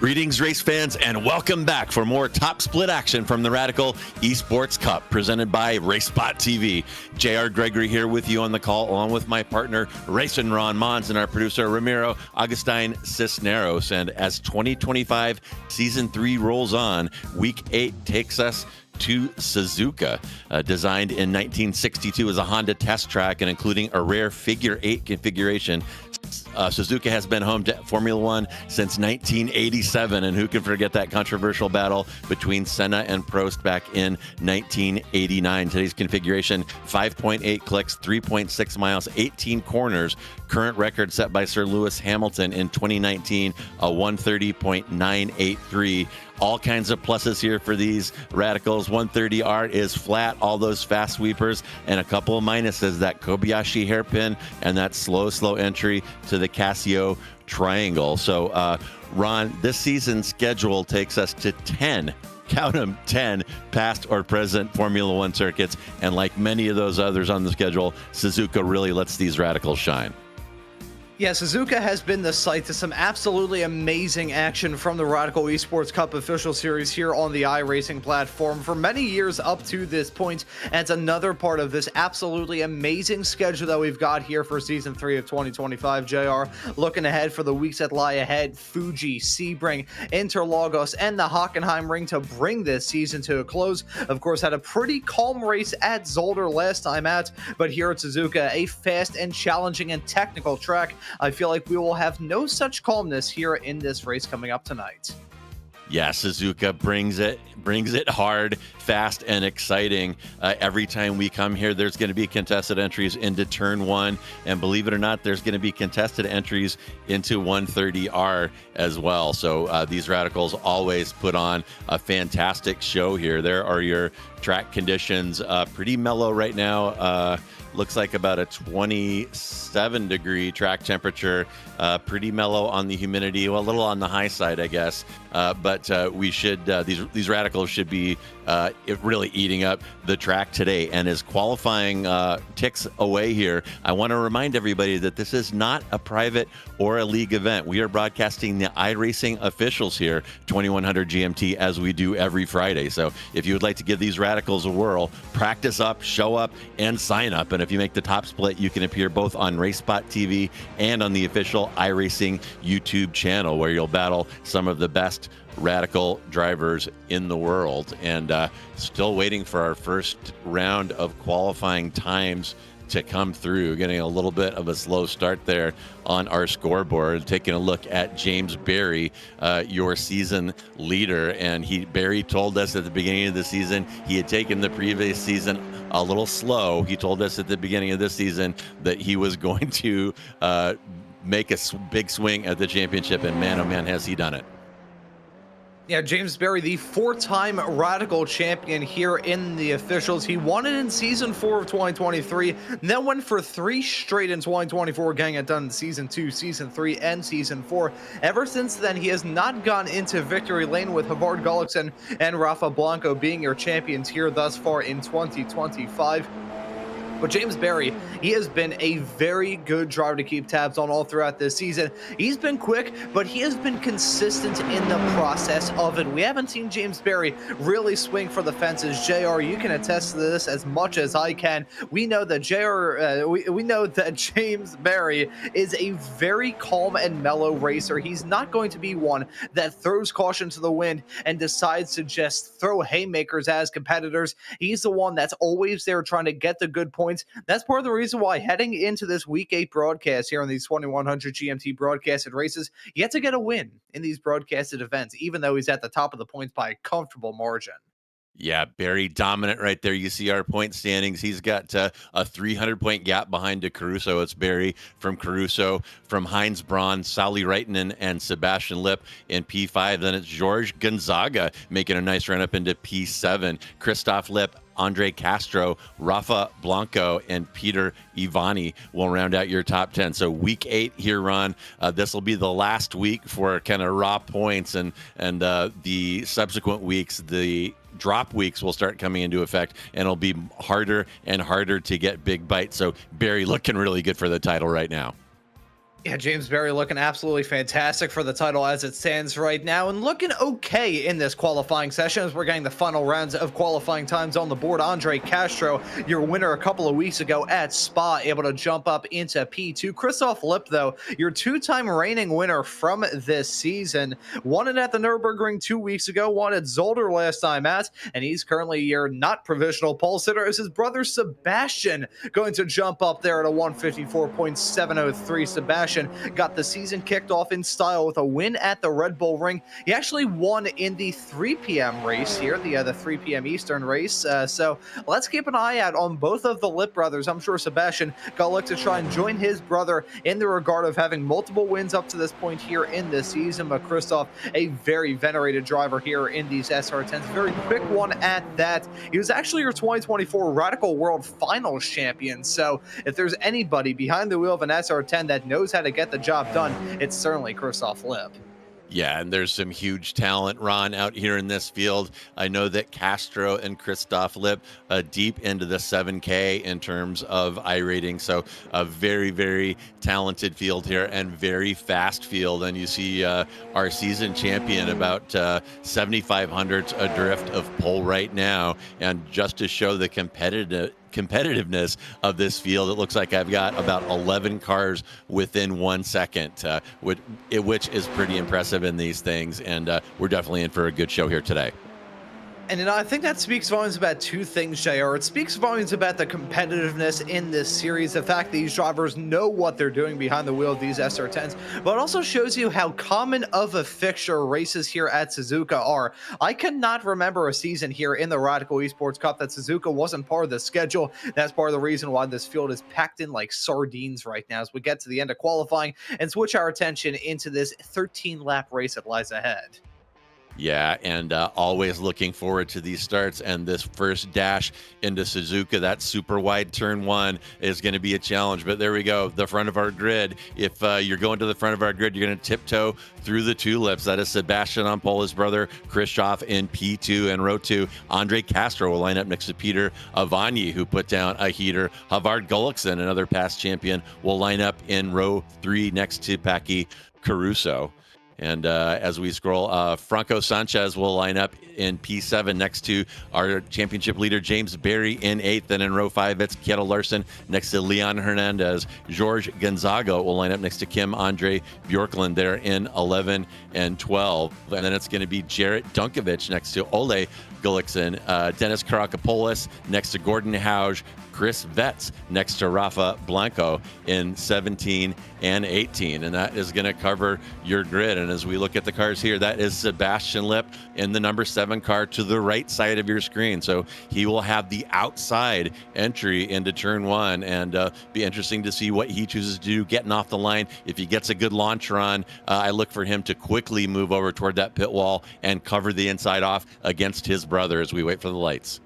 Greetings, race fans, and welcome back for more top split action from the Radical Esports Cup presented by RaceSpot TV. JR Gregory here with you on the call, along with my partner, Racing Ron Mons, and our producer, Ramiro Agustin Cisneros. And as 2025 Season 3 rolls on, Week 8 takes us to Suzuka, designed in 1962 as a Honda test track and including a rare figure 8 configuration. Suzuka has been home to Formula One since 1987, and who can forget that controversial battle between Senna and Prost back in 1989. Today's configuration, 5.8 clicks, 3.6 miles, 18 corners. Current record set by Sir Lewis Hamilton in 2019, a 130.983. All kinds of pluses here for these Radicals. 130R is flat, all those fast sweepers, and a couple of minuses, that Kobayashi hairpin and that slow entry to the Casio triangle. So, Ron, this season's schedule takes us to 10, count them, 10 past or present Formula One circuits. And like many of those others on the schedule, Suzuka really lets these Radicals shine. Yeah, Suzuka has been the site to some absolutely amazing action from the Radical Esports Cup official series here on the iRacing platform for many years up to this point. And it's another part of this absolutely amazing schedule that we've got here for Season 3 of 2025, JR. Looking ahead for the weeks that lie ahead, Fuji, Sebring, Interlagos, and the Hockenheim Ring to bring this season to a close. Of course, had a pretty calm race at Zolder last time out, but here at Suzuka, a fast and challenging and technical track. I feel like we will have no such calmness here in this race coming up tonight. Yeah, Suzuka brings it hard, fast, and exciting. Every time we come here, there's going to be contested entries into Turn 1, and believe it or not, there's going to be contested entries into 130R as well. So these Radicals always put on a fantastic show here. There are your track conditions, pretty mellow right now. Looks like about a 27-degree track temperature, pretty mellow on the humidity, well, a little on the high side, I guess. But we should these Radicals should be really eating up the track today. And as qualifying ticks away here, I want to remind everybody that this is not a private or a league event. We are broadcasting the iRacing officials here, 2100 GMT, as we do every Friday. So if you would like to give these Radicals a whirl, practice up, show up, and sign up. And if you make the top split, you can appear both on RaceSpot TV and on the official iRacing YouTube channel, where you'll battle some of the best Radical drivers in the world. And still waiting for our first round of qualifying times to come through. Getting a little bit of a slow start there on our scoreboard. Taking a look at James Berry, your season leader. And Berry told us at the beginning of the season he had taken the previous season a little slow. He told us at the beginning of this season that he was going to make a big swing at the championship, and man, oh man, has he done it. Yeah, James Berry, the four-time Radical champion here in the officials. He won it in Season 4 of 2023, then went for 3 straight in 2024, getting it done in Season 2, Season 3, and Season 4. Ever since then, he has not gone into victory lane, with Havard Gullikson and Rafa Blanco being your champions here thus far in 2025. But James Berry, he has been a very good driver to keep tabs on all throughout this season. He's been quick, but he has been consistent in the process of it. We haven't seen James Berry really swing for the fences. JR, you can attest to this as much as I can. We know that we know that James Berry is a very calm and mellow racer. He's not going to be one that throws caution to the wind and decides to just throw haymakers as competitors. He's the one that's always there trying to get the good points. That's part of the reason why heading into this Week 8 broadcast here on these 2100 GMT broadcasted races, you have to get a win in these broadcasted events, even though he's at the top of the points by a comfortable margin. Yeah, Berry dominant right there. You see our point standings. He's got a 300-point gap behind de Caruso. It's Berry from Caruso, from Heinz Braun, Sally Reitinen, and Sebastian Lipp in P5. Then it's George Gonzaga making a nice run up into P7. Christoph Lipp, Andre Castro, Rafa Blanco, and Peter Ivani will round out your top 10. So Week 8 here, Ron. This will be the last week for kind of raw points, and the subsequent weeks, the drop weeks will start coming into effect, and it'll be harder and harder to get big bites. So Berry looking really good for the title right now. Yeah, James Berry looking absolutely fantastic for the title as it stands right now, and looking okay in this qualifying session as we're getting the final rounds of qualifying times on the board. Andre Castro, your winner a couple of weeks ago at Spa, able to jump up into P2. Christoph Lipp, though, your two-time reigning winner from this season, won it at the Nürburgring 2 weeks ago, won at Zolder last time at, and he's currently your not provisional pole sitter as his brother Sebastian going to jump up there at a 154.703. Sebastian got the season kicked off in style with a win at the Red Bull Ring. He actually won in the 3 p.m. race here, the 3 p.m. Eastern race. So let's keep an eye out on both of the Lipp brothers. I'm sure Sebastian got to look to try and join his brother in the regard of having multiple wins up to this point here in the season. But Christoph, a very venerated driver here in these SR10s. Very quick one at that. He was actually your 2024 Radical World Finals champion. So if there's anybody behind the wheel of an SR10 that knows how to get the job done, it's certainly Christoph Lipp. Yeah, and there's some huge talent, Ron, out here in this field. I know that Castro and Christoph Lipp deep into the 7K in terms of iRating. So a very, very talented field here and very fast field. And you see our season champion about 7,500 adrift of pole right now. And just to show the competitiveness of this field, it looks like I've got about 11 cars within 1 second, which is pretty impressive in these things, and we're definitely in for a good show here today. And I think that speaks volumes about two things, JR. It speaks volumes about the competitiveness in this series, the fact that these drivers know what they're doing behind the wheel of these SR10s, but it also shows you how common of a fixture races here at Suzuka are. I cannot remember a season here in the Radical Esports Cup that Suzuka wasn't part of the schedule. That's part of the reason why this field is packed in like sardines right now as we get to the end of qualifying and switch our attention into this 13-lap race that lies ahead. Yeah, and always looking forward to these starts, and this first dash into Suzuka, that super wide turn one, is going to be a challenge. But there we go, the front of our grid. If you're going to the front of our grid, you're going to tiptoe through the tulips. That is Sebastian on pole, his brother Christoph in P2 and row 2. Andre Castro will line up next to Peter Avani, who put down a heater. Havard Gullikson, another past champion, will line up in row 3 next to Paki Caruso. And as we scroll, Franco Sanchez will line up in P7 next to our championship leader, James Berry, in 8th. And in row 5, it's Kjetil Larsen next to Leon Hernandez. George Gonzaga will line up next to Kim Andre Bjorklund there in 11 and 12. And then it's going to be Jarrett Dunkovic next to Ole Gullikson. Dennis Karakopoulos next to Gordon Hauge. Chris Vetz next to Rafa Blanco in 17 and 18. And that is going to cover your grid. And as we look at the cars here, that is Sebastian Lipp in the number 7 car to the right side of your screen. So he will have the outside entry into turn 1, and be interesting to see what he chooses to do getting off the line. If he gets a good launch run, I look for him to quickly move over toward that pit wall and cover the inside off against his brother as we wait for the lights.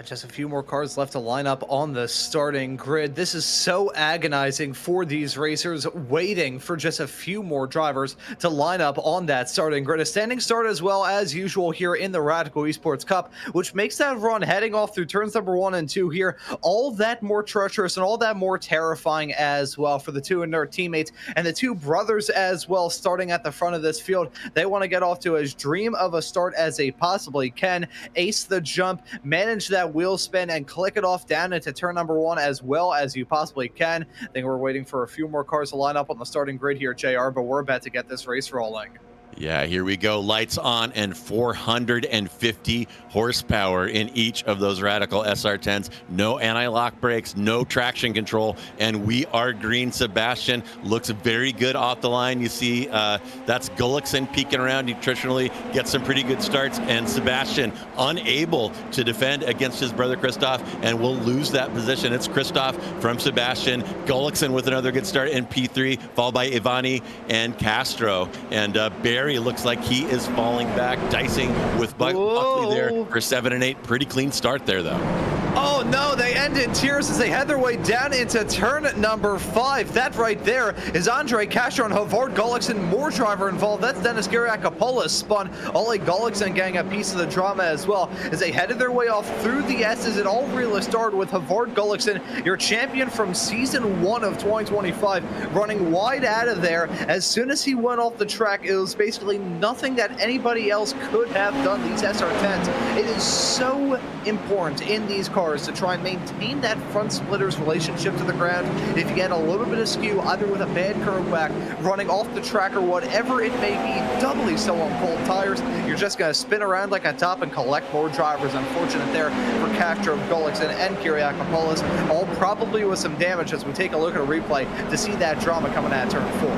Just a few more cars left to line up on the starting grid. This is so agonizing for these racers, waiting for just a few more drivers to line up on that starting grid. A standing start as well as usual here in the Radical Esports Cup, which makes that run heading off through turns number 1 and 2 here all that more treacherous and all that more terrifying as well for the two inert teammates and the two brothers as well starting at the front of this field. They want to get off to as dream of a start as they possibly can, ace the jump, manage that wheel spin, and click it off down into turn number 1 as well as you possibly can. I think we're waiting for a few more cars to line up on the starting grid here, JR, but we're about to get this race rolling. Yeah, here we go. Lights on, and 450 horsepower in each of those Radical SR10s. No anti-lock brakes, no traction control, and we are green. Sebastian looks very good off the line. You see that's Gullikson peeking around nutritionally, gets some pretty good starts, and Sebastian unable to defend against his brother Christoph, and will lose that position. It's Christoph from Sebastian. Gullikson with another good start in P3, followed by Ivani and Castro. And Barry looks like he is falling back, dicing with Buckley there for 7 and 8. Pretty clean start there, though. Oh no, they end in tears as they head their way down into turn number 5. That right there is Andre Castro and Havard Gullikson, more driver involved. That's Dennis Giriakopolis spun. Ole Gullikson getting a piece of the drama as well as they headed their way off through the S's. It all really started with Havard Gullikson, your champion from season 1 of 2025, running wide out of there. As soon as he went off the track, it was basically nothing that anybody else could have done. These SR10s, it is so important in these cars to try and maintain that front splitter's relationship to the ground. If you get a little bit of skew, either with a bad curve whack, running off the track, or whatever it may be, doubly so on cold tires, you're just going to spin around like a top and collect more drivers. Unfortunate there for Castro, Gullikson, and Kiriakopoulos, all probably with some damage as we take a look at a replay to see that drama coming at turn 4.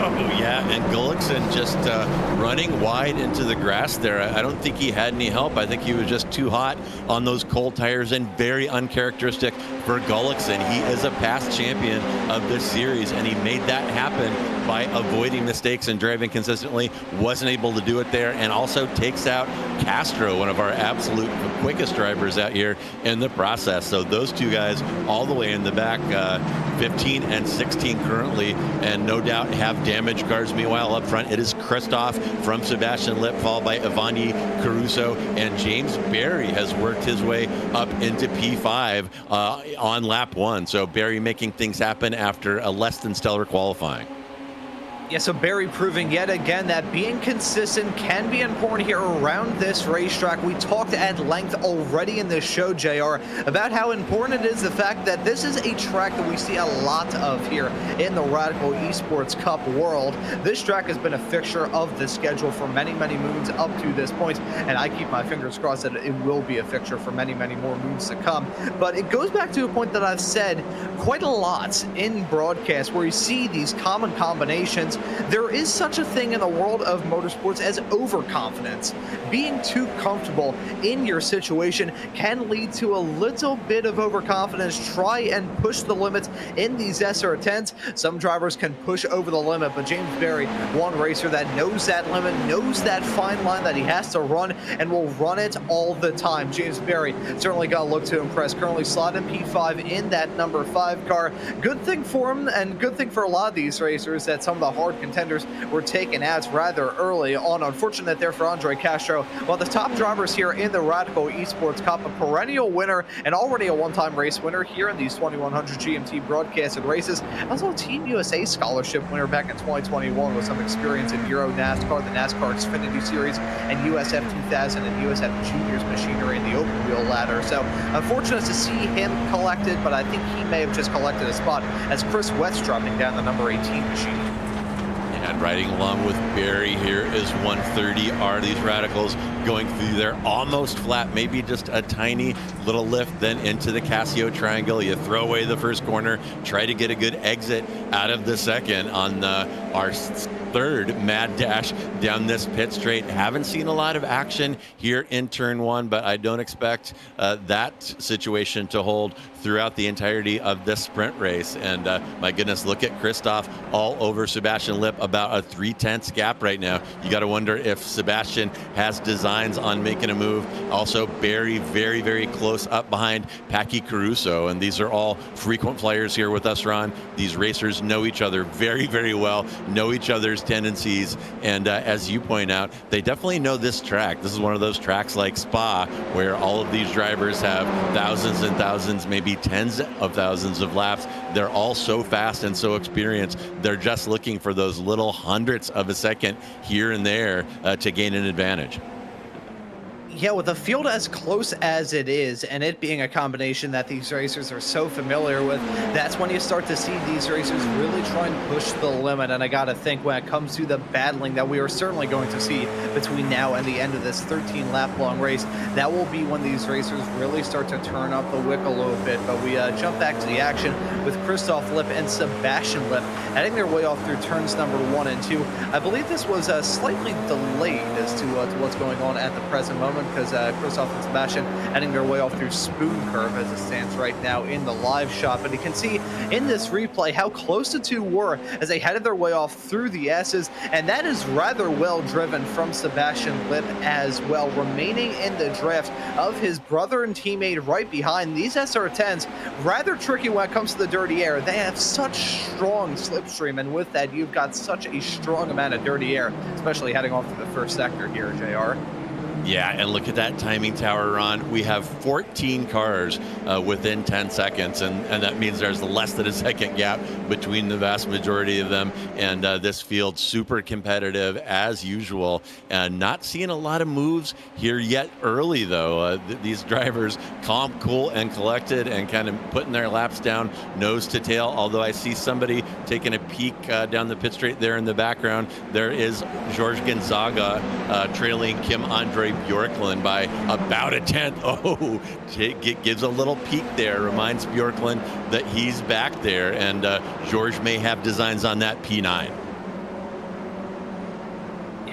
Oh, yeah, and Gullikson just running wide into the grass there. I don't think he had any help. I think he was just too hot on those cold tires, and very uncharacteristic for Gullikson. He is a past champion of this series, and he made that happen by avoiding mistakes and driving consistently. Wasn't able to do it there, and also takes out Castro, one of our absolute quickest drivers out here in the process. So those two guys all the way in the back, 15 and 16 currently, and no doubt have damaged cars. Meanwhile, up front, it is Christoph from Sebastian Lipp, followed by Ivani Caruso, and James Berry has worked his way up into P5 on lap 1. So Berry making things happen after a less than stellar qualifying. Yeah, so Barry proving yet again that being consistent can be important here around this racetrack. We talked at length already in this show, JR, about how important it is the fact that this is a track that we see a lot of here in the Radical Esports Cup world. This track has been a fixture of the schedule for many, many moons up to this point, and I keep my fingers crossed that it will be a fixture for many, many more moons to come. But it goes back to a point that I've said quite a lot in broadcast, where you see these common combinations. There is such a thing in the world of motorsports as overconfidence. Being too comfortable in your situation can lead to a little bit of overconfidence. Try and push the limits in these SR10s. Some drivers can push over the limit, but James Berry, one racer that knows that limit, knows that fine line that he has to run, and will run it all the time. James Berry certainly got to look to impress. Currently slotted P5 in that number 5 car. Good thing for him, and good thing for a lot of these racers, that some of the hard contenders were taken out rather early on. Unfortunate there for Andre Castro. While the top drivers here in the Radical Esports Cup, a perennial winner and already a one-time race winner here in these 2100 GMT broadcasted races. Also a Team USA scholarship winner back in 2021 with some experience in Euro NASCAR, the NASCAR Xfinity Series, and USF 2000 and USF Juniors machinery in the open wheel ladder. So unfortunate to see him collected, but I think he may have just collected a spot as Chris West dropping down the number 18 machine. And riding along with Barry here is 130. Are these Radicals going through there almost flat, maybe just a tiny little lift, then into the Casio triangle. You throw away the first corner, try to get a good exit out of the second on our third mad dash down this pit straight. Haven't seen a lot of action here in turn 1, but I don't expect that situation to hold throughout the entirety of this sprint race. And my goodness, look at Christoph all over Sebastian Lipp, about a 3/10 gap right now. You got to wonder if Sebastian has designs on making a move. Also, Barry very, very close up behind Paki Caruso. And these are all frequent flyers here with us, Ron. These racers know each other very, very well, know each other's tendencies. And as you point out, they definitely know this track. This is one of those tracks like Spa, where all of these drivers have thousands and thousands, maybe tens of thousands of laps. They're all so fast and so experienced. They're just looking for those little hundredths of a second here and there to gain an advantage. Yeah, with the field as close as it is, and it being a combination that these racers are so familiar with, that's when you start to see these racers really try and push the limit. And I gotta think, when it comes to the battling that we are certainly going to see between now and the end of this 13-lap long race, that will be when these racers really start to turn up the wick a little bit. But we jump back to the action with Christoph Lipp and Sebastian Lipp heading their way off through turns number 1 and 2. I believe this was slightly delayed as to what's going on at the present moment, because Christoph and Sebastian heading their way off through Spoon Curve as it stands right now in the live shot. But you can see in this replay how close the two were as they headed their way off through the S's, and that is rather well driven from Sebastian Lip as well, remaining in the draft of his brother and teammate right behind. These SR10s, rather tricky when it comes to the dirty air. They have such strong slipstream, and with that, you've got such a strong amount of dirty air, especially heading off to the first sector here, JR. Yeah, and look at that timing tower, Ron. We have 14 cars within 10 seconds, and that means there's less than a second gap between the vast majority of them. And this field super competitive as usual, and not seeing a lot of moves here yet early, though. These drivers calm, cool, and collected, and kind of putting their laps down nose to tail. Although I see somebody taking a peek down the pit straight there in the background. There is George Gonzaga trailing Kim Andre Bjorklund by about a tenth. Oh, gives a little peek there, reminds Bjorklund that he's back there, and George may have designs on that P9.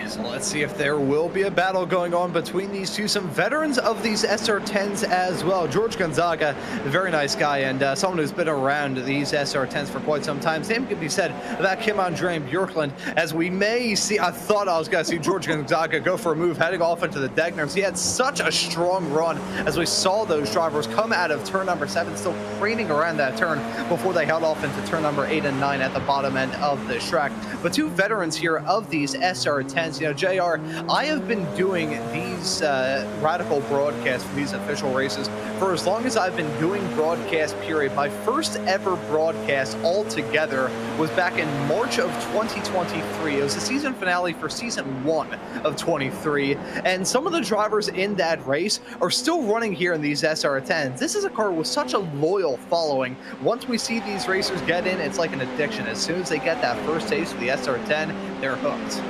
So let's see if there will be a battle going on between these two. Some veterans of these SR10s as well. George Gonzaga, a very nice guy, and someone who's been around these SR10s for quite some time. Same could be said about Kim Andre Bjorklund, as we may see. I thought I was going to see George Gonzaga go for a move heading off into the Degners. He had such a strong run as we saw those drivers come out of turn number 7, still craning around that turn before they held off into turn number 8 and 9 at the bottom end of the track. But two veterans here of these SR10s. You know, JR, I have been doing these radical broadcasts for these official races for as long as I've been doing broadcast, period. My first ever broadcast altogether was back in March of 2023. It was the season finale for season 1 of 23, and some of the drivers in that race are still running here in these SR10s. This is a car with such a loyal following. Once we see these racers get in, it's like an addiction. As soon as they get that first taste of the SR10, they're hooked.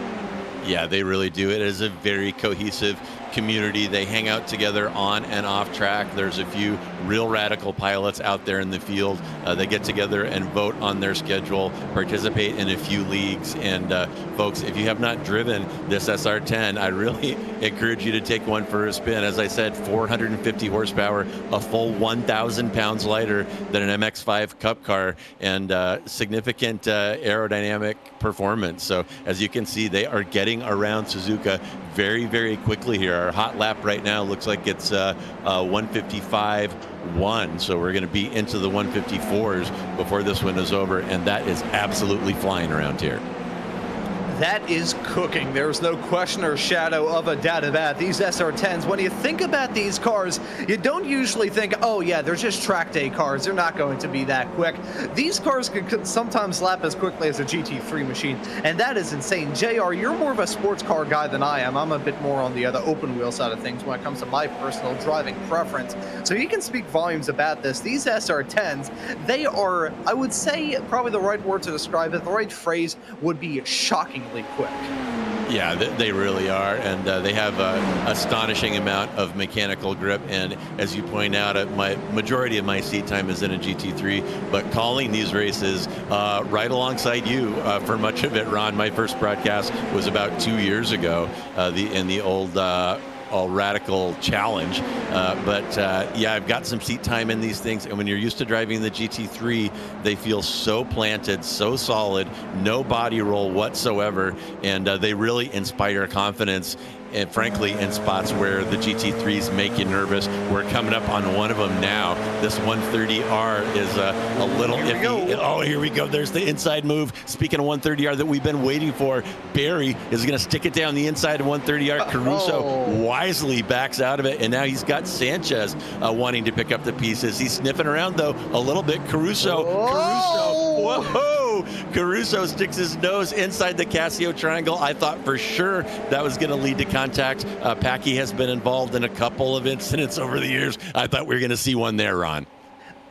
Yeah, they really do. It is a very cohesive community. They hang out together on and off track. There's a few real radical pilots out there in the field. They get together and vote on their schedule, participate in a few leagues. And folks, if you have not driven this SR10, I really encourage you to take one for a spin. As I said, 450 horsepower, a full 1,000 pounds lighter than an MX-5 Cup car, and significant aerodynamic performance. So as you can see, they are getting around Suzuka very, very quickly here. Our hot lap right now looks like it's 155.1, so we're going to be into the 154s before this one is over, and that is absolutely flying around here. That is cooking. There's no question or shadow of a doubt about these SR10s. When you think about these cars, you don't usually think, oh yeah, they're just track day cars. They're not going to be that quick. These cars can sometimes lap as quickly as a GT3 machine, and that is insane. JR, you're more of a sports car guy than I am. I'm a bit more on the other open wheel side of things when it comes to my personal driving preference. So you can speak volumes about this. These SR10s, they are, I would say, probably the right word to describe it, the right phrase would be shocking quick. Yeah, they really are, and they have an astonishing amount of mechanical grip. And as you point out, my majority of my seat time is in a GT3, but calling these races right alongside you for much of it, Ron. My first broadcast was about 2 years ago in the old All Radical Challenge, but yeah, I've got some seat time in these things, and when you're used to driving the GT3, they feel so planted, so solid, no body roll whatsoever, and they really inspire confidence. And frankly, in spots where the GT3s make you nervous. We're coming up on one of them now. This 130R is a little iffy. Oh, here we go. There's the inside move. Speaking of 130R that we've been waiting for, Barry is going to stick it down the inside of 130R. Caruso wisely backs out of it, and now he's got Sanchez wanting to pick up the pieces. He's sniffing around, though, a little bit. Caruso. Whoa! Caruso sticks his nose inside the Casio triangle. I thought for sure that was going to lead to contact. Packy has been involved in a couple of incidents over the years. I thought we were going to see one there, Ron.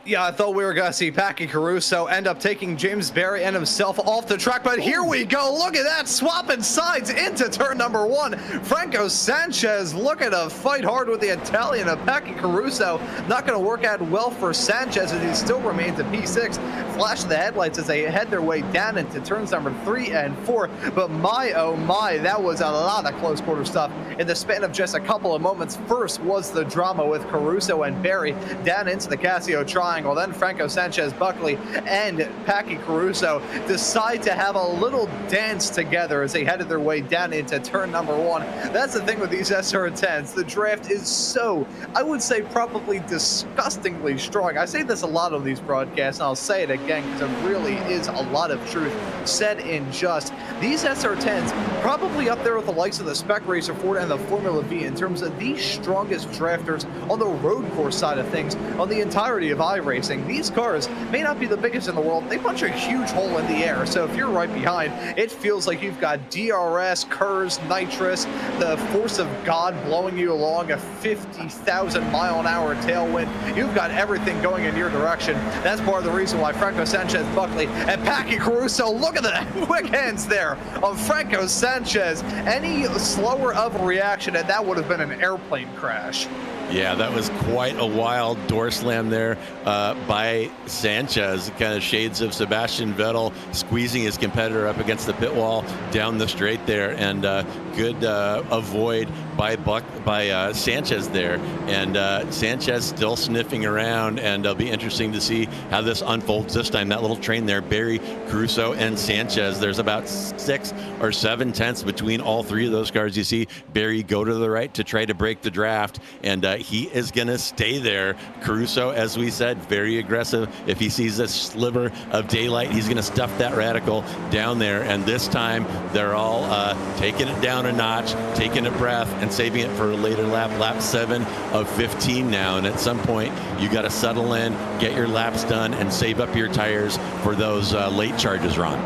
Yeah, I thought we were going to see Packy Caruso end up taking James Barry and himself off the track, but here we go. Look at that, swapping sides into turn number 1. Franco Sanchez looking to fight hard with the Italian of Packy Caruso. Not going to work out well for Sanchez as he still remains at P6. flash of the headlights as they head their way down into turns number 3 and 4. But my, oh my, that was a lot of close quarter stuff in the span of just a couple of moments. First was the drama with Caruso and Berry down into the Casio Triangle. Then Franco Sanchez, Buckley, and Packy Caruso decide to have a little dance together as they headed their way down into turn number 1. That's the thing with these SR10s. The draft is so, I would say, probably disgustingly strong. I say this a lot on these broadcasts, and I'll say it again because it really is a lot of truth said in just. These SR10s probably up there with the likes of the Spec Racer Ford and the Formula V in terms of the strongest drafters on the road course side of things on the entirety of iRacing. These cars may not be the biggest in the world. They punch a huge hole in the air. So if you're right behind, it feels like you've got DRS, KERS, nitrous, the force of God blowing you along, a 50,000 mile an hour tailwind. You've got everything going in your direction. That's part of the reason why Franco Sanchez, Buckley, and Packy Caruso, look at the quick hands there of Franco Sanchez. Any slower of a reaction, and that would have been an airplane crash. Yeah, that was quite a wild door slam there by Sanchez. Kind of shades of Sebastian Vettel squeezing his competitor up against the pit wall down the straight there, and good avoid by Sanchez there. And Sanchez still sniffing around, and it'll be interesting to see how this unfolds this time. That little train there, Berry, Caruso, and Sanchez. There's about 6 or 7 tenths between all three of those cars. You see Berry go to the right to try to break the draft, and he is going to stay there. Caruso, as we said, very aggressive. If he sees a sliver of daylight, he's going to stuff that radical down there. And this time, they're all taking it down a notch, taking a breath, and saving it for a later lap, lap 7 of 15 now. And at some point, you got to settle in, get your laps done, and save up your tires for those late charges, Ron.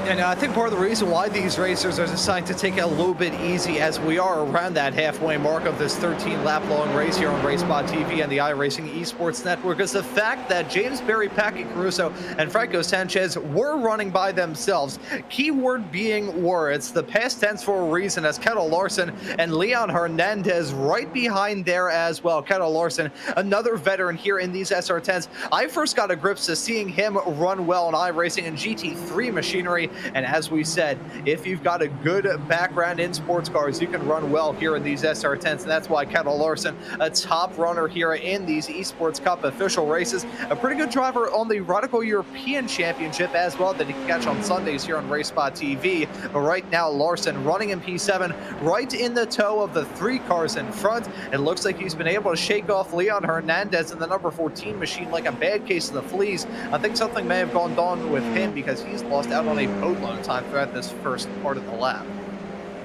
And I think part of the reason why these racers are deciding to take it a little bit easy as we are around that halfway mark of this 13-lap-long race here on RaceSpot TV and the iRacing Esports Network is the fact that James Berry, Packy Caruso, and Franco Sanchez were running by themselves. Keyword being were. It's the past tense for a reason, as Kettle Larson and Leon Hernandez right behind there as well. Kettle Larson, another veteran here in these SR10s. I first got a grip to seeing him run well in iRacing and GT3 machinery. And as we said, if you've got a good background in sports cars, you can run well here in these SR10s. And that's why Kettle Larson, a top runner here in these Esports Cup official races, a pretty good driver on the Radical European Championship as well that you can catch on Sundays here on RaceSpot TV. But right now, Larson running in P7, right in the toe of the 3 cars in front. It looks like he's been able to shake off Leon Hernandez in the number 14 machine like a bad case of the fleas. I think something may have gone down with him because he's lost out on a boatload of time throughout this first part of the lap.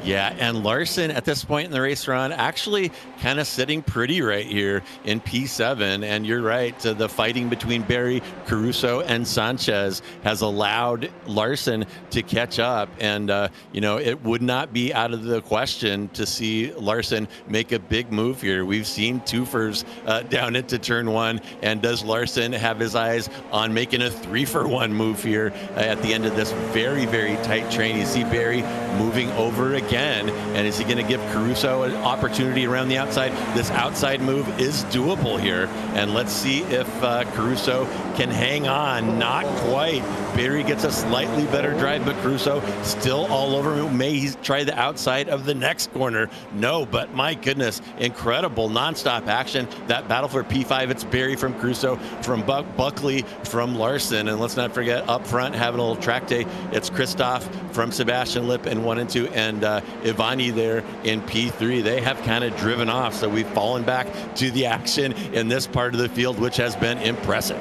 Yeah, and Larson at this point in the race run actually kind of sitting pretty right here in P7. And you're right, the fighting between Berry, Caruso, and Sanchez has allowed Larson to catch up. And, you know, it would not be out of the question to see Larson make a big move here. We've seen twofers down into turn 1. And does Larson have his eyes on making a 3-for-1 move here at the end of this very, very tight train? You see Berry moving over again. And is he going to give Caruso an opportunity around the outside? This outside move is doable here. And let's see if Caruso can hang on. Not quite. Berry gets a slightly better drive, but Caruso still all over him. May he try the outside of the next corner? No, but my goodness, incredible nonstop action. That battle for P5, it's Berry from Caruso, from Buckley, from Larson. And let's not forget up front, having a little track day, it's Christoph from Sebastian Lipp in 1 and 2, and Ivani there in P3. They have kind of driven off, so we've fallen back to the action in this part of the field, which has been impressive.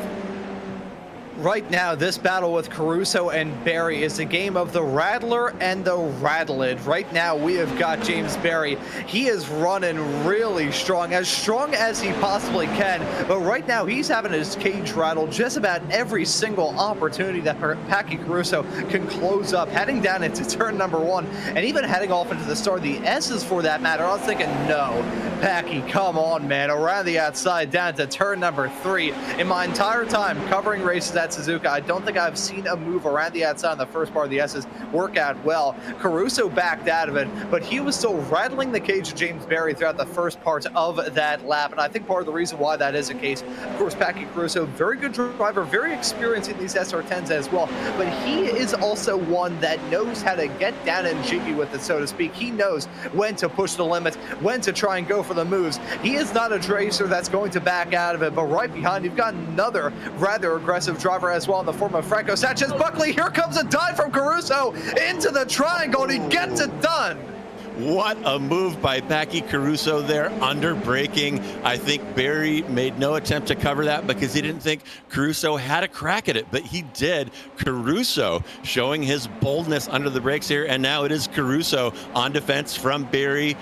Right now, this battle with Caruso and Berry is a game of the Rattler and the Rattled. Right now, we have got James Berry. He is running really strong as he possibly can. But right now, he's having his cage rattled just about every single opportunity that Packy Caruso can close up, heading down into turn number 1, and even heading off into the start of the S's for that matter. I was thinking, no, Packy, come on, man. Around the outside, down to turn number 3. In my entire time covering races at Suzuka, I don't think I've seen a move around the outside in the first part of the S's work out well. Caruso backed out of it, but he was still rattling the cage of James Berry throughout the first part of that lap. And I think part of the reason why that is the case, of course, Packy Caruso, very good driver, very experienced in these SR10s as well. But he is also one that knows how to get down and jiggy with it, so to speak. He knows when to push the limits, when to try and go for the moves. He is not a racer that's going to back out of it, but right behind you've got another rather aggressive driver as well in the form of Franco Sanchez. Buckley, here comes a dive from Caruso into the triangle, and he gets it done. What a move by Packy Caruso there, under braking. I think Berry made no attempt to cover that because he didn't think Caruso had a crack at it, but he did. Caruso showing his boldness under the brakes here, and now it is Caruso on defense from Berry.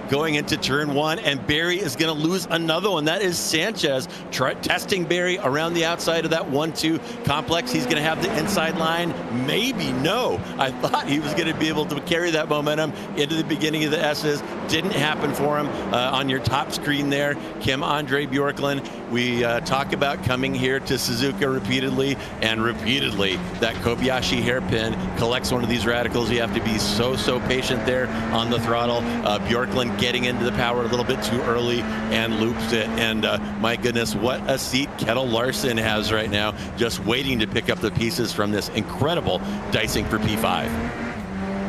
Going into turn 1, and Berry is going to lose another one. That is Sanchez testing Berry around the outside of that 1-2 complex. He's going to have the inside line. Maybe no. I thought he was going to be able to carry that momentum into the beginning of the S's. Didn't happen for him. On your top screen there, Kim Andre Bjorklund. We talk about coming here to Suzuka repeatedly, and repeatedly that Kobayashi hairpin collects one of these radicals. You have to be so patient there on the throttle. Bjorklund getting into the power a little bit too early and loops it. And my goodness, what a seat Kettle Larson has right now, just waiting to pick up the pieces from this incredible dicing for P5.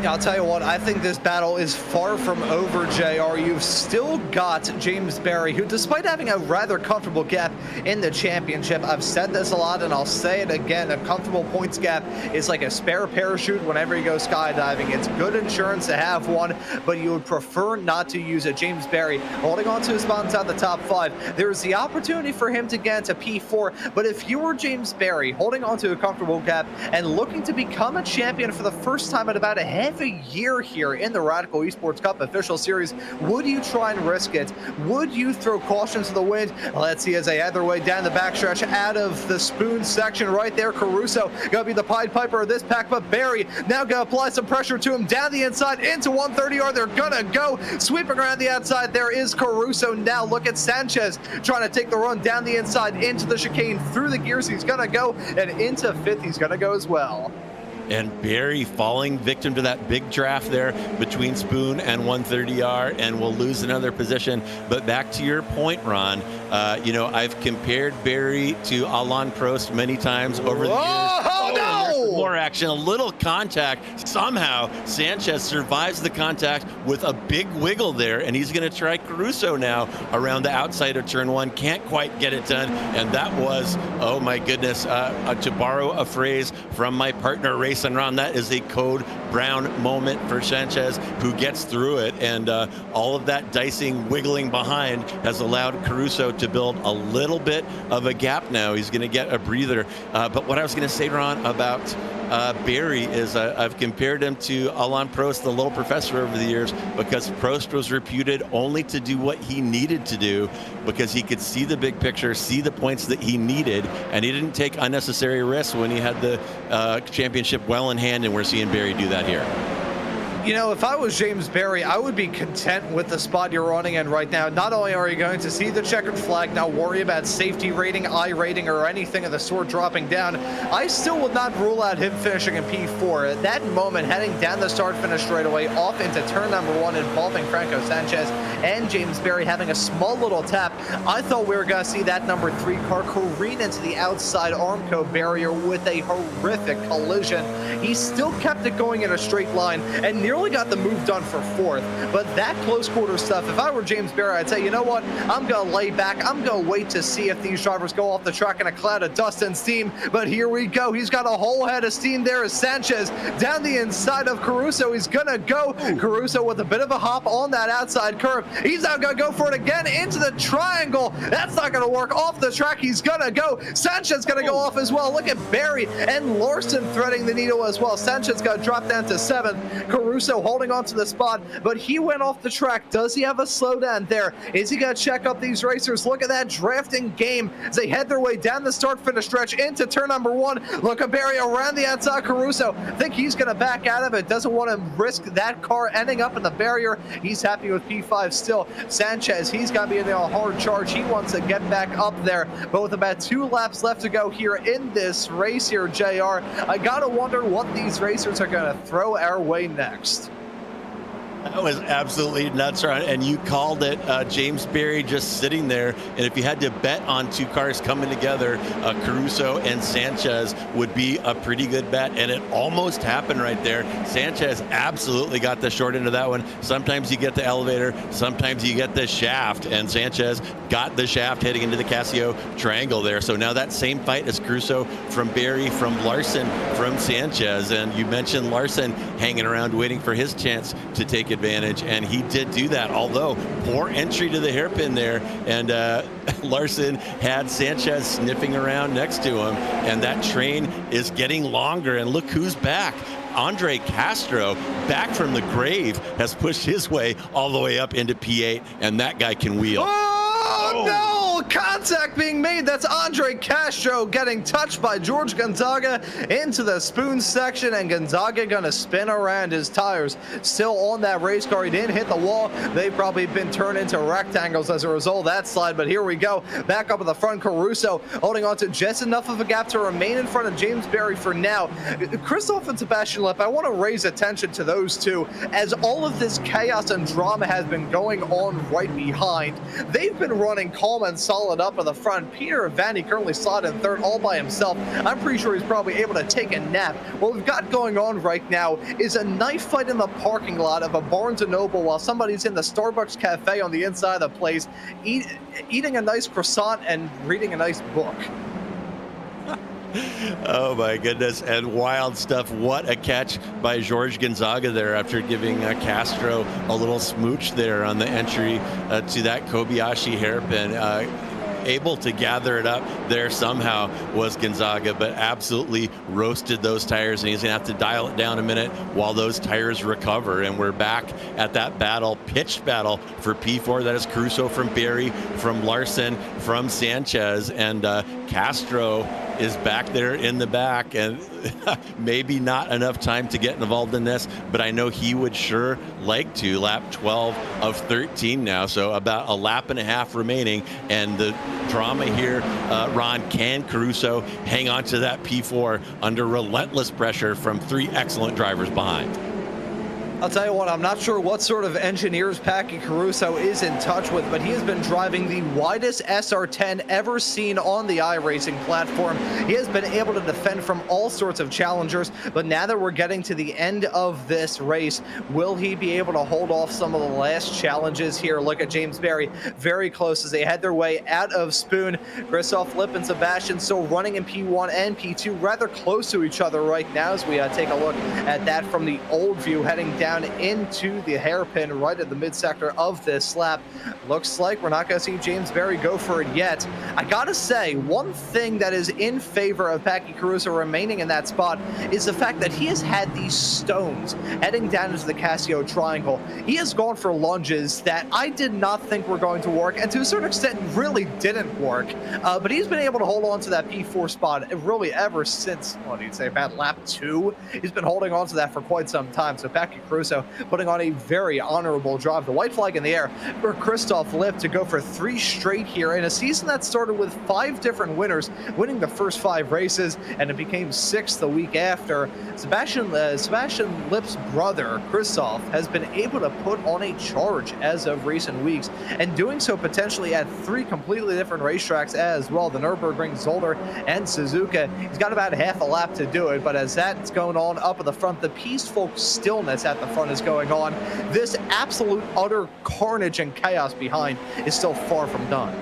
Yeah, I'll tell you what, I think this battle is far from over, JR. You've still got James Berry, who, despite having a rather comfortable gap in the championship, I've said this a lot and I'll say it again, a comfortable points gap is like a spare parachute whenever you go skydiving. It's good insurance to have one, but you would prefer not to use it. James Berry holding on to his spot inside the top 5. There's the opportunity for him to get into P4, but if you were James Berry holding on to a comfortable gap and looking to become a champion for the first time in about a half a year here in the Radical Esports Cup Official Series, would you try and risk it? Would you throw caution to the wind? Let's see as they head their way down the backstretch out of the spoon section right there. Caruso gonna be the Pied Piper of this pack, but Berry now gonna apply some pressure to him down the inside into 130R. They're gonna go sweeping around the outside. There is Caruso now. Look at Sanchez trying to take the run down the inside into the chicane through the gears. He's gonna go, and into 5th he's gonna go as well. And Berry falling victim to that big draft there between Spoon and 130R, and will lose another position. But back to your point, Ron, you know, I've compared Berry to Alain Prost many times over the years. Oh, no! More action, a little contact. Somehow Sanchez survives the contact with a big wiggle there, and he's going to try Caruso now around the outside of turn 1. Can't quite get it done, and that was, oh my goodness, to borrow a phrase from my partner Race and Ron, that is a code brown moment for Sanchez, who gets through it, and all of that dicing, wiggling behind has allowed Caruso to build a little bit of a gap now. He's going to get a breather. But what I was going to say, Ron, about Berry is I've compared him to Alain Prost, the little professor, over the years, because Prost was reputed only to do what he needed to do because he could see the big picture, see the points that he needed, and he didn't take unnecessary risks when he had the championship well in hand, and we're seeing Berry do that here. You know, if I was James Berry, I would be content with the spot you're running in right now. Not only are you going to see the checkered flag, not worry about safety rating, I rating, or anything of the sort dropping down, I still would not rule out him finishing in P4. At that moment, heading down the start-finish straightaway, off into turn number 1, involving Franco Sanchez and James Berry having a small little tap, I thought we were going to see that number 3 car careen into the outside Armco barrier with a horrific collision. He still kept it going in a straight line and nearly got the move done for 4th. But that close quarter stuff, if I were James Berry, I'd say, you know what? I'm going to lay back. I'm going to wait to see if these drivers go off the track in a cloud of dust and steam. But here we go. He's got a whole head of steam there as Sanchez down the inside of Caruso. He's going to go. Caruso with a bit of a hop on that outside curve. He's now going to go for it again into the triangle. That's not going to work. Off the track, he's going to go. Sanchez going to go off as well. Look at Berry and Larson threading the needle as well. Sanchez got dropped down to 7th. Caruso Caruso holding on to the spot, but he went off the track. Does he have a slowdown there? Is he going to check up these racers? Look at that drafting game as they head their way down the start-finish stretch into turn number 1. Look at Barry around the outside. Caruso, I think he's going to back out of it. Doesn't want to risk that car ending up in the barrier. He's happy with P5 still. Sanchez, he's got to be in a hard charge. He wants to get back up there, but with about 2 laps left to go here in this race here, JR, I got to wonder what these racers are going to throw our way next. That was absolutely nuts, Ron. And you called it. James Berry just sitting there. And if you had to bet on 2 cars coming together, Caruso and Sanchez would be a pretty good bet. And it almost happened right there. Sanchez absolutely got the short end of that one. Sometimes you get the elevator, sometimes you get the shaft. And Sanchez got the shaft heading into the Casio triangle there. So now that same fight as Caruso from Berry, from Larson, from Sanchez. And you mentioned Larson hanging around waiting for his chance to take advantage, and he did do that, although poor entry to the hairpin there, and Larson had Sanchez sniffing around next to him, and that train is getting longer. And look who's back. Andre Castro, back from the grave, has pushed his way all the way up into P8, and that guy can wheel. Oh, no! Contact being made. That's Andre Castro getting touched by George Gonzaga into the spoon section, and Gonzaga gonna spin around his tires. Still on that race car. He didn't hit the wall. They've probably been turned into rectangles as a result of that slide, but here we go. Back up at the front, Caruso holding on to just enough of a gap to remain in front of James Berry for now. Christoph and Sebastian Lipp, I want to raise attention to those two as all of this chaos and drama has been going on right behind. They've been running calm and solid up at the front. Peter Vanni currently slotted in third all by himself. I'm pretty sure he's probably able to take a nap. What we've got going on right now is a knife fight in the parking lot of a Barnes & Noble while somebody's in the Starbucks cafe on the inside of the place eating a nice croissant and reading a nice book. Oh my goodness, and wild stuff. What a catch by George Gonzaga there after giving Castro a little smooch there on the entry to that Kobayashi hairpin. Able to gather it up there somehow was Gonzaga, but absolutely roasted those tires, and he's gonna have to dial it down a minute while those tires recover. And we're back at that battle, pitched battle for P4. That is Caruso from Berry, from Larson, from Sanchez, and Castro is back there in the back, and maybe not enough time to get involved in this, but I know he would sure like to. Lap 12 of 13 now, so about a lap and a half remaining, and the drama here, Ron, can Caruso hang on to that P4 under relentless pressure from 3 excellent drivers behind? I'll tell you what, I'm not sure what sort of engineers Packy Caruso is in touch with, but he has been driving the widest SR10 ever seen on the iRacing platform. He has been able to defend from all sorts of challengers, but now that we're getting to the end of this race, will he be able to hold off some of the last challenges here? Look at James Berry, very close as they head their way out of Spoon. Christoph Lipp and Sebastian still running in P1 and P2, rather close to each other right now as we take a look at that from the old view, heading down into the hairpin right at the mid-sector of this lap. Looks like we're not going to see James Berry go for it yet. I gotta say, one thing that is in favor of Packy Caruso remaining in that spot is the fact that he has had these stones heading down into the Casio triangle. He has gone for lunges that I did not think were going to work, and to a certain extent really didn't work, but he's been able to hold on to that P4 spot really ever since, what do you say, about lap 2? He's been holding on to that for quite some time, so Packy Caruso putting on a very honorable drive. The white flag in the air for Christoph Lipp to go for 3 straight here in a season that started with 5 different winners, winning the first 5 races, and it became 6 the week after. Sebastian Lipp's brother, Christoph, has been able to put on a charge as of recent weeks, and doing so potentially at 3 completely different racetracks as well, the Nürburgring, Zolder, and Suzuka. He's got about half a lap to do it, but as that's going on up at the front, the peaceful stillness at the front is going on. This absolute utter carnage and chaos behind is still far from done.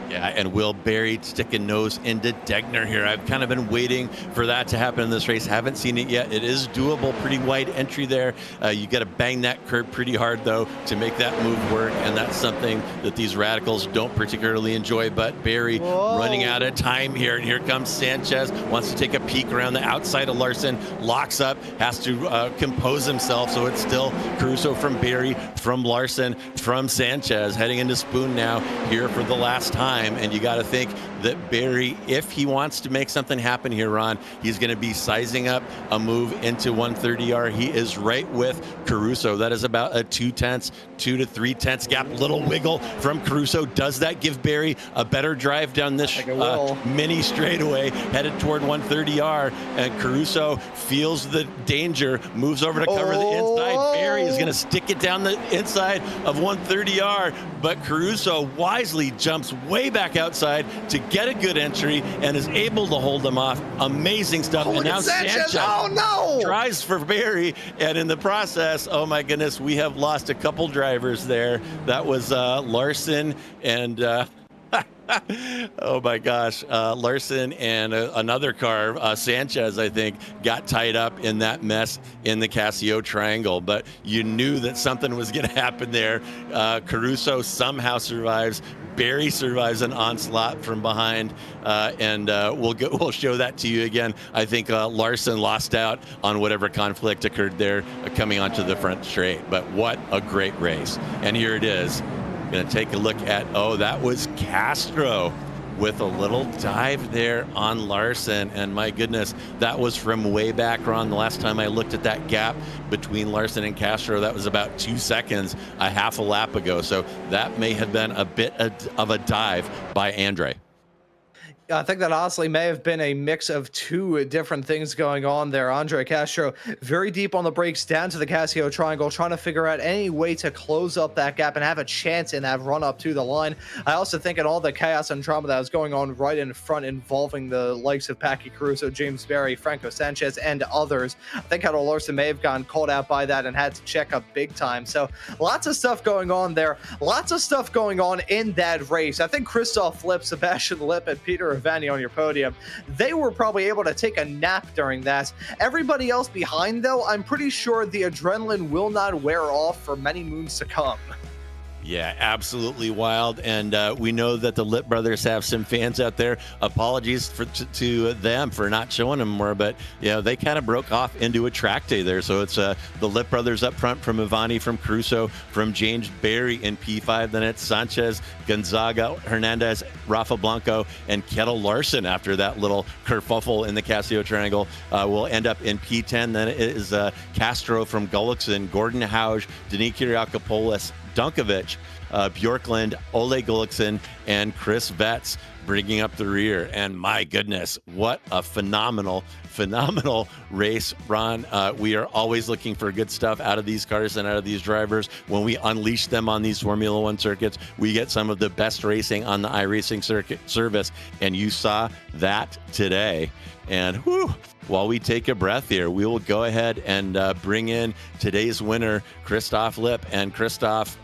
Yeah, and Will Berry sticking nose into Degner here. I've kind of been waiting for that to happen in this race. Haven't seen it yet. It is doable, pretty wide entry there. You got to bang that curb pretty hard, though, to make that move work, and that's something that these radicals don't particularly enjoy. But Berry running out of time here, and here comes Sanchez. Wants to take a peek around the outside of Larson, locks up, has to compose himself, so it's still Caruso from Berry, from Larson, from Sanchez, heading into Spoon now here for the last time. And you got to think that Berry, if he wants to make something happen here, Ron, he's going to be sizing up a move into 130R. He is right with Caruso. That is about a 2 to 3 tenths gap. Little wiggle from Caruso. Does that give Berry a better drive down this mini straightaway headed toward 130R? And Caruso feels the danger, moves over to cover the inside. Berry is going to stick it down the inside of 130R, but Caruso wisely jumps way back outside to get a good entry and is able to hold them off. Amazing stuff. And now Sanchez tries for Berry, and in the process, oh my goodness, we have lost a couple drivers there. That was Larson and oh my gosh, Larson and another car, Sanchez, I think, got tied up in that mess in the Casio triangle. But you knew that something was going to happen there. Caruso somehow survives. Berry survives an onslaught from behind, and we'll show that to you again. I think Larson lost out on whatever conflict occurred there coming onto the front straight. But what a great race. And here it is. Going to take a look at, that was Castro with a little dive there on Larson. And my goodness, that was from way back, Ron. The last time I looked at that gap between Larson and Castro, that was about 2 seconds, a half a lap ago. So that may have been a bit of a dive by Andre. I think that honestly may have been a mix of two different things going on there. Andre Castro very deep on the brakes down to the Casio triangle, trying to figure out any way to close up that gap and have a chance in that run up to the line. I also think in all the chaos and drama that was going on right in front involving the likes of Packy Caruso, James Berry, Franco Sanchez, and others, I think Otto Larson may have gotten caught out by that and had to check up big time. So lots of stuff going on there. Lots of stuff going on in that race. I think Christoph Lipp, Sebastian Lipp, and Peter Vanni on your podium, they were probably able to take a nap during that. Everybody else behind, though, I'm pretty sure the adrenaline will not wear off for many moons to come. Yeah, absolutely wild. And we know that the Lipp brothers have some fans out there. Apologies to them for not showing them more, but they kind of broke off into a track day there. So it's the Lipp brothers up front from Ivani, from Caruso, from James Berry in P5. Then it's Sanchez, Gonzaga, Hernandez, Rafa Blanco, and Kettle Larson after that little kerfuffle in the Casio triangle. Will end up in P10. Then it is Castro from Gullickson, Gordon Hauge, Denis Kiriakopoulos, Dunkovic, Bjorkland, Ole Gullickson, and Chris Vetz bringing up the rear. And my goodness, what a phenomenal race, Ron. We are always looking for good stuff out of these cars and out of these drivers. When we unleash them on these Formula One circuits, we get some of the best racing on the iRacing circuit service. And you saw that today. And while we take a breath here, we will go ahead and bring in today's winner, Christoph Lipp. And Christoph,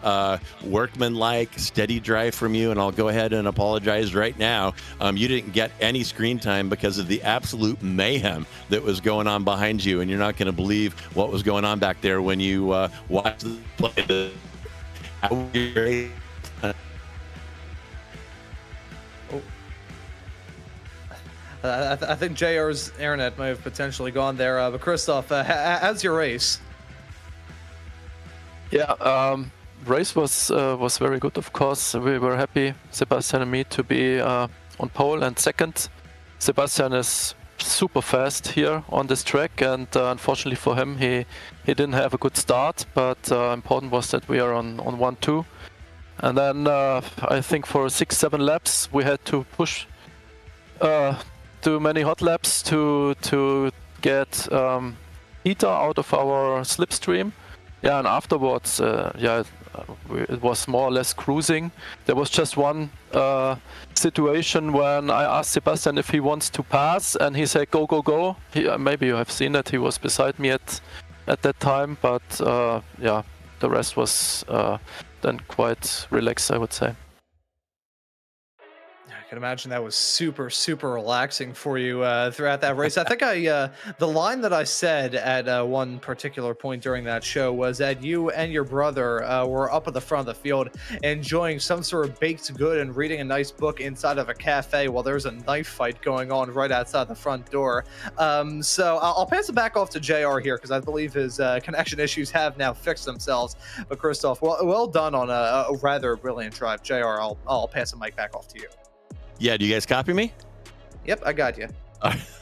workmanlike, steady drive from you. And I'll go ahead and apologize right now. You didn't get any screen time because of the absolute mayhem that was going on behind you. And you're not going to believe what was going on back there when you watched the play. I think JR's internet may have potentially gone there, but Christoph, how's your race? Yeah, race was very good, of course. We were happy, Sebastian and me, to be on pole and second. Sebastian is super fast here on this track, and unfortunately for him, he didn't have a good start, but important was that we are on 1-2. And then I think for 6-7 laps, we had to push too many hot laps to get heater out of our slipstream. Yeah, and afterwards, it was more or less cruising. There was just one situation when I asked Sebastian if he wants to pass, and he said, go, go, go. Maybe you have seen it. He was beside me at that time, but the rest was then quite relaxed, I would say. can imagine that was super, super relaxing for you throughout that race. I think the line that I said at one particular point during that show was that you and your brother were up at the front of the field enjoying some sort of baked good and reading a nice book inside of a cafe while there's a knife fight going on right outside the front door. So I'll pass it back off to JR here because I believe his connection issues have now fixed themselves. But Christoph, well done on a rather brilliant drive. JR, I'll pass the mic back off to you. Yeah, do you guys copy me? Yep, I got you.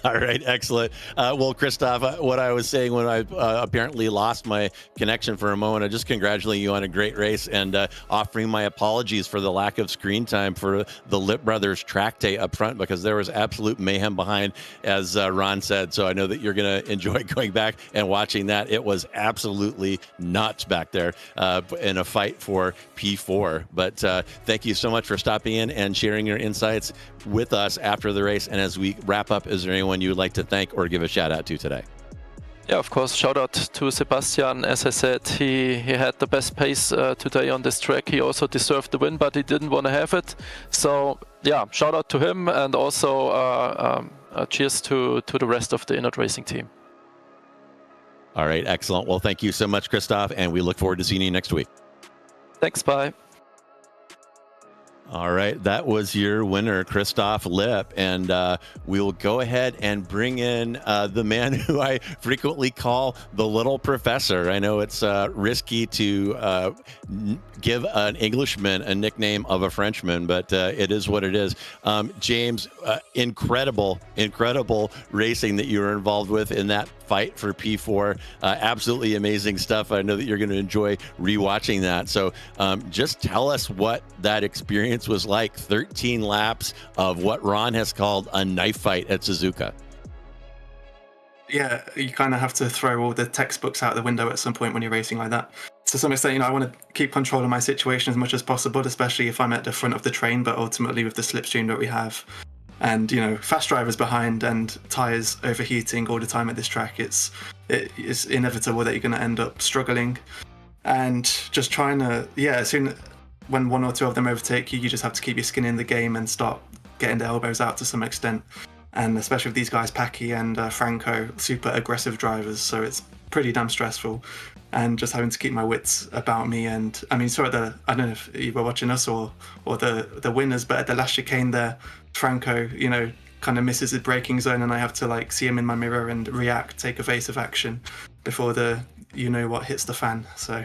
All right, excellent. Well, Christoph, what I was saying when I apparently lost my connection for a moment, I just congratulate you on a great race and offering my apologies for the lack of screen time for the Lip Brothers track day up front because there was absolute mayhem behind, as Ron said. So I know that you're going to enjoy going back and watching that. It was absolutely nuts back there in a fight for P4. But thank you so much for stopping in and sharing your insights with us after the race. And as we wrap up, is there anyone you would like to thank or give a shout out to today? Yeah, of course, shout out to Sebastian. As I said, he had the best pace today on this track. He also deserved the win, but he didn't want to have it. So yeah, shout out to him, and also cheers to the rest of the Inert Racing team. All right, excellent. Well, thank you so much, Christoph, and we look forward to seeing you next week. Thanks, bye. All right, that was your winner, Christoph Lipp, and we'll go ahead and bring in the man who I frequently call the Little Professor. I know it's risky to give an Englishman a nickname of a Frenchman, but it is what it is. James, incredible racing that you were involved with in that fight for P4. Absolutely amazing stuff. I know that you're going to enjoy rewatching that. So just tell us what that experience was like. 13 laps of what Ron has called a knife fight at Suzuka. Yeah, you kind of have to throw all the textbooks out the window at some point when you're racing like that. To some extent, I want to keep control of my situation as much as possible, especially if I'm at the front of the train, but ultimately with the slipstream that we have. And, fast drivers behind and tyres overheating all the time at this track, it's inevitable that you're going to end up struggling. And just trying to, when one or two of them overtake you, you just have to keep your skin in the game and start getting the elbows out to some extent. And especially with these guys, Paki and Franco, super aggressive drivers, so it's pretty damn stressful. And just having to keep my wits about me. And I mean, I don't know if you were watching us or the winners, but at the last chicane there, Franco, kind of misses his braking zone, and I have to see him in my mirror and react, take evasive action before the what hits the fan. So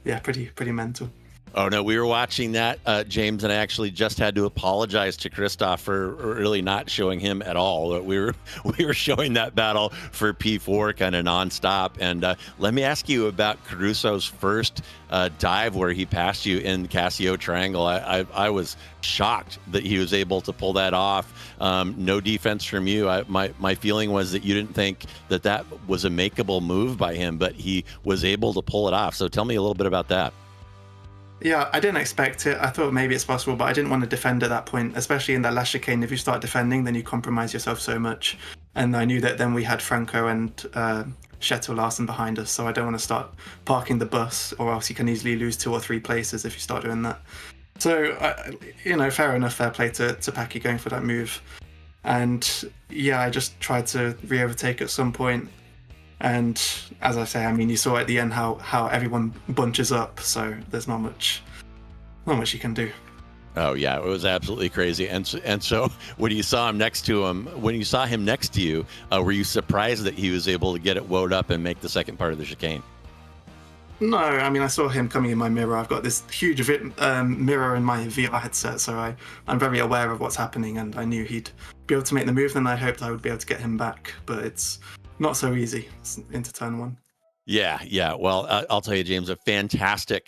yeah, pretty mental. Oh, no, we were watching that, James, and I actually just had to apologize to Christoph for really not showing him at all. We were showing that battle for P4 kind of nonstop. And let me ask you about Caruso's first dive where he passed you in Casio Triangle. I was shocked that he was able to pull that off. No defense from you. My feeling was that you didn't think that was a makeable move by him, but he was able to pull it off. So tell me a little bit about that. Yeah, I didn't expect it. I thought maybe it's possible, but I didn't want to defend at that point, especially in that last chicane. If you start defending, then you compromise yourself so much. And I knew that then we had Franco and Shetel Larsen behind us, so I don't want to start parking the bus, or else you can easily lose 2 or 3 places if you start doing that. So, fair enough, fair play to Paki going for that move. And yeah, I just tried to re-overtake at some point. And as I say, I mean, you saw at the end how everyone bunches up, so there's not much you can do. Oh yeah, it was absolutely crazy. And so when you saw him next to you, were you surprised that he was able to get it wound up and make the second part of the chicane? No, I mean, I saw him coming in my mirror. I've got this huge mirror in my VR headset, so I'm very aware of what's happening, and I knew he'd be able to make the move, and I hoped I would be able to get him back, but it's not so easy into turn 1. Yeah. Well, I'll tell you, James, a fantastic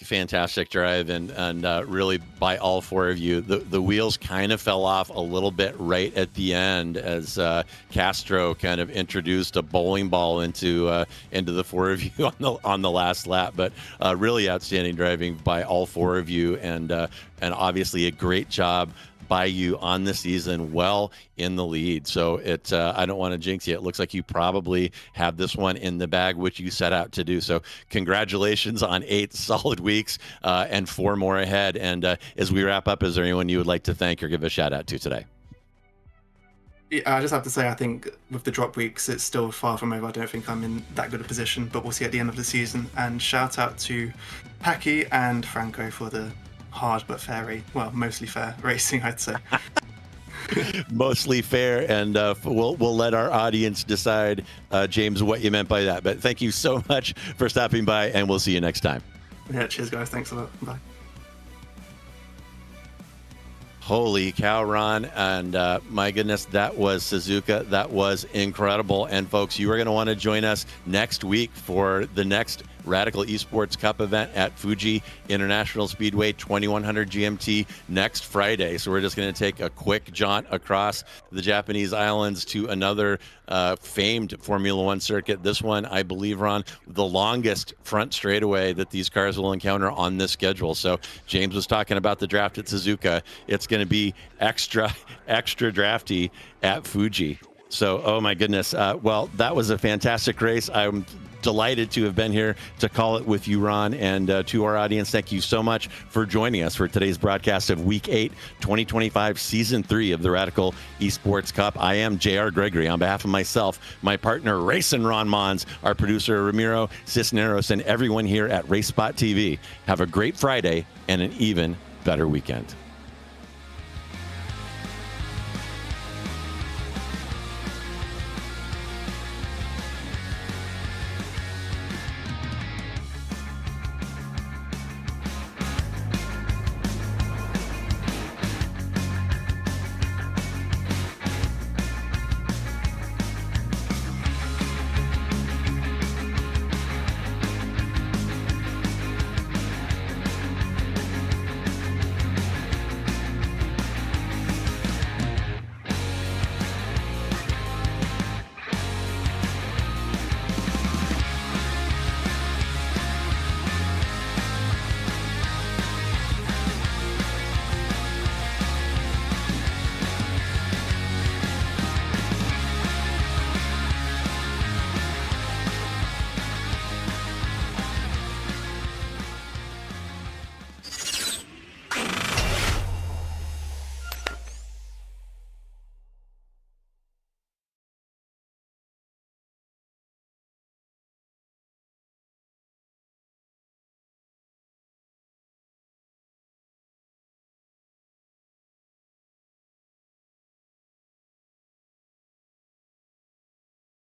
drive, and really by all 4 of you. The wheels kind of fell off a little bit right at the end as Castro kind of introduced a bowling ball into the 4 of you on the last lap. But really outstanding driving by all 4 of you, and obviously a great job by you on the season, well in the lead. So I don't want to jinx you. It looks like you probably have this one in the bag, which you set out to do. So congratulations on 8 solid weeks and 4 more ahead. And as we wrap up, is there anyone you would like to thank or give a shout out to today? Yeah, I just have to say, I think with the drop weeks, it's still far from over. I don't think I'm in that good a position, but we'll see at the end of the season. And shout out to Paki and Franco for the hard but fair, well, mostly fair racing, I'd say. Mostly fair, and we'll let our audience decide, James, what you meant by that. But thank you so much for stopping by, and we'll see you next time. Yeah, cheers, guys. Thanks a lot. Bye. Holy cow, Ron. And my goodness, that was Suzuka. That was incredible. And folks, you are going to want to join us next week for the next Radical Esports Cup event at Fuji International Speedway, 2100 GMT next Friday. So we're just going to take a quick jaunt across the Japanese islands to another famed Formula One circuit. This one, I believe, Ron, the longest front straightaway that these cars will encounter on this schedule. So James was talking about the draft at Suzuka. It's going to be extra drafty at Fuji. So, oh my goodness. Well, that was a fantastic race. I'm delighted to have been here to call it with you, Ron, and to our audience, thank you so much for joining us for today's broadcast of Week 8, 2025, Season 3 of the Radical Esports Cup. I am J.R. Gregory. On behalf of myself, my partner, Racing Ron Mons, our producer, Ramiro Cisneros, and everyone here at RaceSpot TV, have a great Friday and an even better weekend.